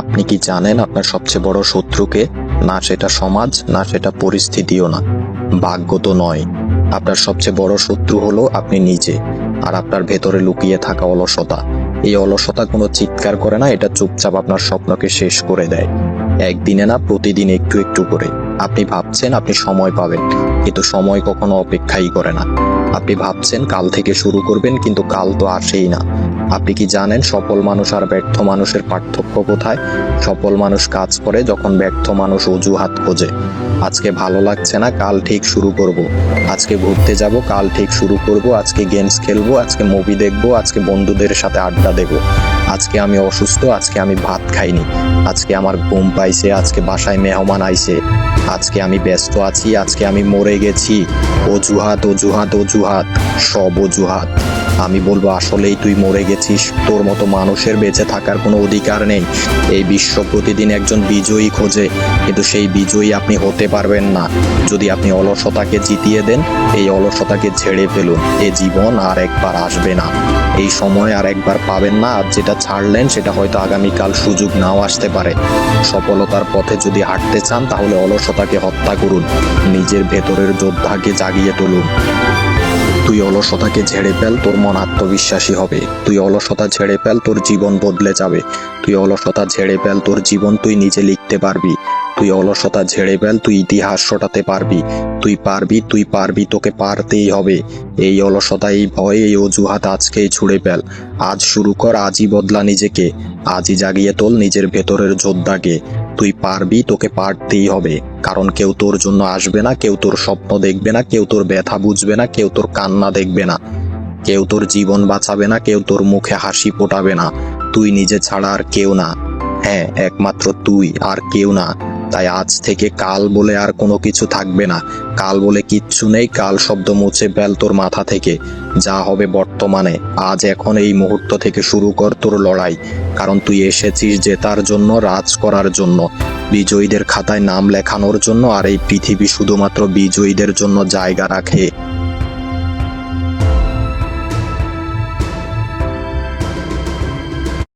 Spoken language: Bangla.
আপনি কি জানেন আপনার সবচেয়ে বড় শত্রুকে? না সেটা সমাজ, না সেটা পরিস্থিতিও না, ভাগ্য তো নয়। আপনার সবচেয়ে বড় শত্রু হলো আপনি নিজে, আর আপনার ভেতরে লুকিয়ে থাকা অলসতা। এই অলসতা কোনো চিৎকার করে না, এটা চুপচাপ আপনার স্বপ্নকে শেষ করে দেয়। একদিনে না, প্রতিদিন একটু একটু করে। আপনি ভাবছেন আপনি সময় পাবেন, কিন্তু সময় কখনো অপেক্ষাই করে না। আপনি ভাবছেন কাল থেকে শুরু করবেন, কিন্তু কাল তো আসেই না। আপনি কি জানেন সফল মানুষ আর ব্যর্থ মানুষের পার্থক্য কোথায়? সফল মানুষ কাজ করে যখন ব্যর্থ মানুষ অজুহাত খোঁজে। আজকে ভালো লাগছে না, কাল ঠিক শুরু করব। আজকে ঘুরতে যাব, কাল ঠিক শুরু করব। আজকে গেমস খেলবো, আজকে মুভি দেখবো, আজকে বন্ধুদের সাথে আড্ডা দেবো। আজকে আমি অসুস্থ, আজকে আমি ভাত খাইনি, আজকে আমার ঘুম পাইছে, আজকে বাসায় মেহমান আইছে, আজকে আমি ব্যস্ত আছি, আজকে আমি মরে গেছি। অজুহাত অজুহাত অজুহাত, সব অজুহাত। আমি বলবো আসলেই তুই মরে গেছিস। তোর মতো মানুষের বেঁচে থাকার কোনো অধিকার নেই। এই বিশ্ব প্রতিদিন একজন বিজয়ী খোঁজে, কিন্তু সেই বিজয়ী আপনি হতে পারবেন না যদি আপনি অলসতাকে জিতিয়ে দেন। এই অলসতাকে ঝেড়ে ফেলুন। এ জীবন আর একবার আসবে না, এই সময় আর একবার পাবেন না। আর যেটা ছাড়লেন সেটা হয়তো আগামীকাল সুযোগ নাও আসতে পারে। সফলতার পথে যদি হাঁটতে চান তাহলে অলসতাকে হত্যা করুন, নিজের ভেতরের যোদ্ধাকে জাগিয়ে তুলুন। তুই অলসতাকে ঝেড়ে ফেল, তোর মন আত্মবিশ্বাসী হবে। তুই অলসতা ঝেড়ে ফেল, তোর জীবন বদলে যাবে। তুই অলসতা ঝেড়ে ফেল, তোর জীবন তুই নিজে লিখতে পারবি। তুই অলসতা ঝেড়ে ফেল, তুই ইতিহাস রটাতে পারবি। তুই পারবি, তুই পারবি, তোকে পারতেই হবে। এই অলসতা, এই ভয়, এই অজুহাত আজকেই ছুঁড়ে ফেল। আজ শুরু কর, আজই বদলা নিজেকে। আজই জাগিয়ে তোল নিজের ভেতরের যোদ্ধাকে। তুই পারবি, তোকে পারতেই হবে। কারণ কেউ তোর জন্য আসবে না, কেউ তোর স্বপ্ন দেখবে না, কেউ তোর ব্যথা বুঝবে না, কেউ তোর কান্না দেখবে না, কেউ তোর জীবন বাঁচাবে না, কেউ তোর মুখে হাসি ফোটাবে না। তুই নিজে ছাড়া আর কেউ না। হ্যাঁ, একমাত্র তুই, আর কেউ না। তাই আজ থেকে কাল বলে আর কোনো কিছু থাকবে না। কাল বলে কিচ্ছু নেই। কাল শব্দ মুছে ফেল তোর মাথা থেকে। যা হবে বর্তমানে, আজ এখন এই মুহূর্ত থেকে শুরু কর তোর লড়াই। কারণ তুই এসেছিস জেতার জন্য, রাজ করার জন্য, বিজয়ীদের খাতায় নাম লেখানোর জন্য। আর এই পৃথিবী শুধুমাত্র বিজয়ীদের জন্য জায়গা রাখে।